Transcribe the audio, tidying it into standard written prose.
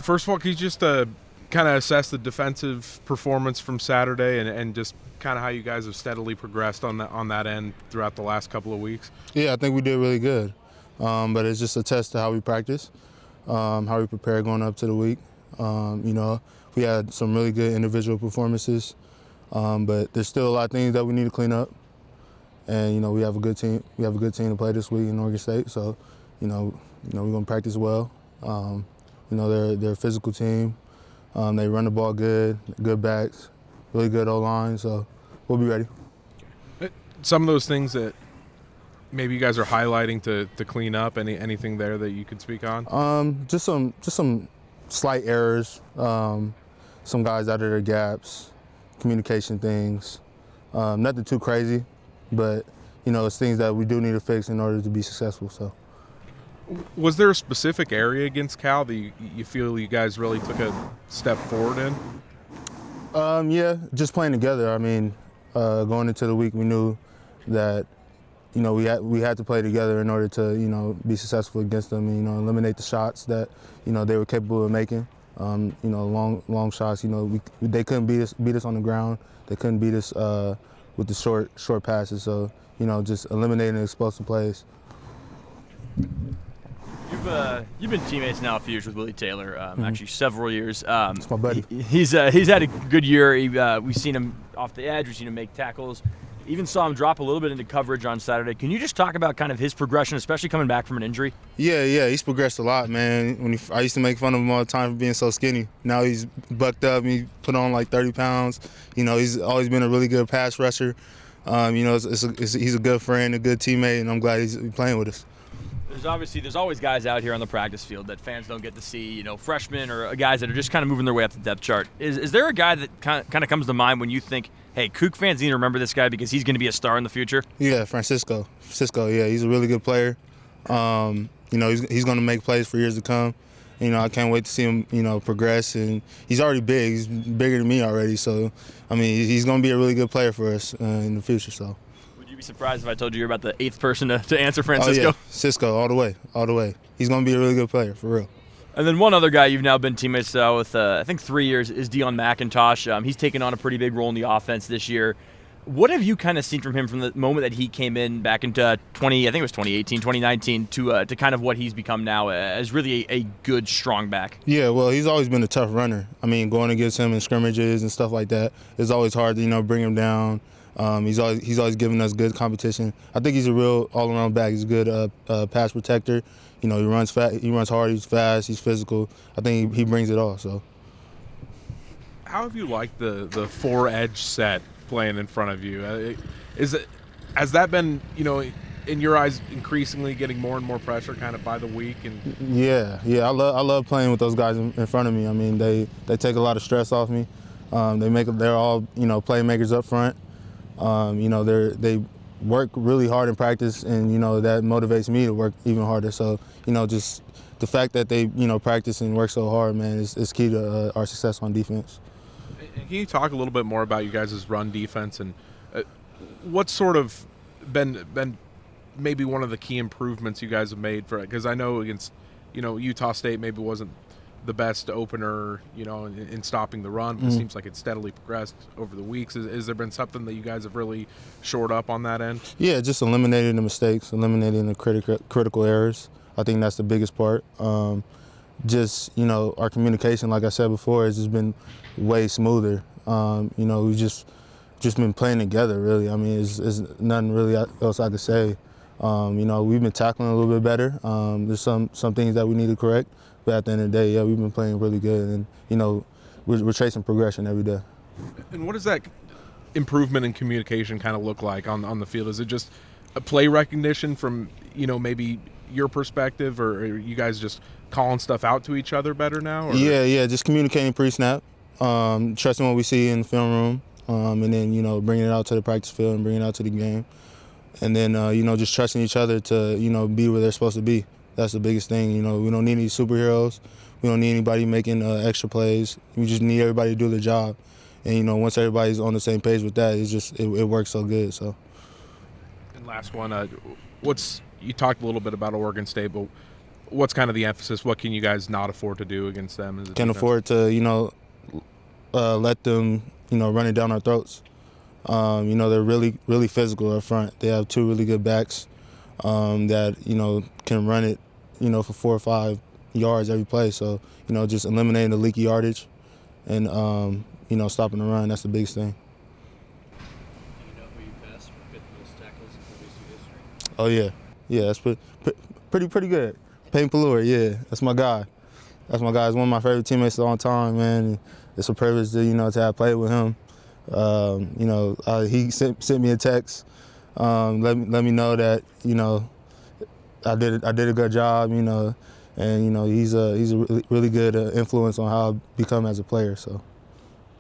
First of all, can you just kind of assess the defensive performance from Saturday and just kind of how you guys have steadily progressed on that end throughout the last couple of weeks? Yeah, I think we did really good. But it's just a test to how we practice, how we prepare going up to the week. We had some really good individual performances, but there's still a lot of things that we need to clean up. And we have a good team. We have a good team to play this week in Oregon State. So, we're gonna practice well. They're a physical team. They run the ball good backs, really good O-line. So we'll be ready. Some of those things that maybe you guys are highlighting to clean up. Anything there that you could speak on? Just some slight errors. Some guys out of their gaps, communication things. Nothing too crazy, but it's things that we do need to fix in order to be successful. So. Was there a specific area against Cal that you feel you guys really took a step forward in? Yeah, just playing together. I mean, going into the week, we knew that we had to play together in order to be successful against them. And, eliminate the shots that they were capable of making. Long shots. They couldn't beat us on the ground. They couldn't beat us with the short passes. So just eliminating explosive plays. You've been teammates now a few years with Willie Taylor, actually several years. That's my buddy. He's had a good year. We've seen him off the edge. We've seen him make tackles. Even saw him drop a little bit into coverage on Saturday. Can you just talk about kind of his progression, especially coming back from an injury? Yeah, he's progressed a lot, man. I used to make fun of him all the time for being so skinny. Now he's bucked up. He put on like 30 pounds. He's always been a really good pass rusher. He's a good friend, a good teammate, and I'm glad he's playing with us. There's always guys out here on the practice field that fans don't get to see, freshmen or guys that are just kind of moving their way up the depth chart. Is there a guy that kind of comes to mind when you think, hey, Kook fans need to remember this guy because he's going to be a star in the future? Yeah, Francisco, yeah, he's a really good player. He's going to make plays for years to come. I can't wait to see him, progress. And he's already big. He's bigger than me already. So, he's going to be a really good player for us in the future. So. Would you be surprised if I told you you're about the 8th person to answer Francisco? Oh, yeah. Cisco, all the way. He's going to be a really good player, for real. And then one other guy you've now been teammates with, I think 3 years, is Dion McIntosh. He's taken on a pretty big role in the offense this year. What have you kind of seen from him from the moment that he came in back into 2019, to kind of what he's become now as really a good, strong back? Yeah, well, he's always been a tough runner. Going against him in scrimmages and stuff like that, it's always hard to, bring him down. He's always given us good competition. I think he's a real all-around back. He's a good pass protector. He runs fast. He runs hard. He's fast. He's physical. I think he brings it all. So, how have you liked the 4-edge set playing in front of you? Has that been in your eyes increasingly getting more and more pressure kind of by the week? And yeah, I love playing with those guys in front of me. They take a lot of stress off me. They're all playmakers up front. They work really hard in practice, and that motivates me to work even harder. So just the fact that they practice and work so hard, man, is key to our success on defense. Can you talk a little bit more about you guys' run defense and what's sort of been maybe one of the key improvements you guys have made for it? Because I know against Utah State maybe wasn't the best opener, in stopping the run, but it seems like it's steadily progressed over the weeks. Has there been something that you guys have really shored up on that end? Yeah, just eliminating the mistakes, eliminating the critical errors. I think that's the biggest part. Our communication, like I said before, has just been way smoother. We've just been playing together, really. There's nothing really else I could say. We've been tackling a little bit better. There's some things that we need to correct. But at the end of the day, yeah, we've been playing really good, and we're chasing progression every day. And what does that improvement in communication kind of look like on the field? Is it just a play recognition from maybe your perspective, or are you guys just calling stuff out to each other better now? Or? Yeah, just communicating pre-snap, trusting what we see in the film room, and then bringing it out to the practice field and bringing it out to the game, and then just trusting each other to be where they're supposed to be. That's the biggest thing. We don't need any superheroes. We don't need anybody making extra plays. We just need everybody to do their job. And, once everybody's on the same page with that, it works so good. So. And last one, you talked a little bit about Oregon State, but what's kind of the emphasis? What can you guys not afford to do against them? As a Can't defense? afford to, let them, run it down our throats. They're really, really physical up front. They have 2 really good backs that, can run it, for 4 or 5 yards every play. So, just eliminating the leaky yardage and, stopping the run, that's the biggest thing. Do you know who you best for fifth most tackles in WSU history? Oh, yeah. Yeah, that's pretty good. Payne Pelluer, yeah, that's my guy. That's my guy. He's one of my favorite teammates of all time, man. It's a privilege to, to have played with him. He sent me a text, let me know that, I did a good job, and he's a really good influence on how I become as a player. So.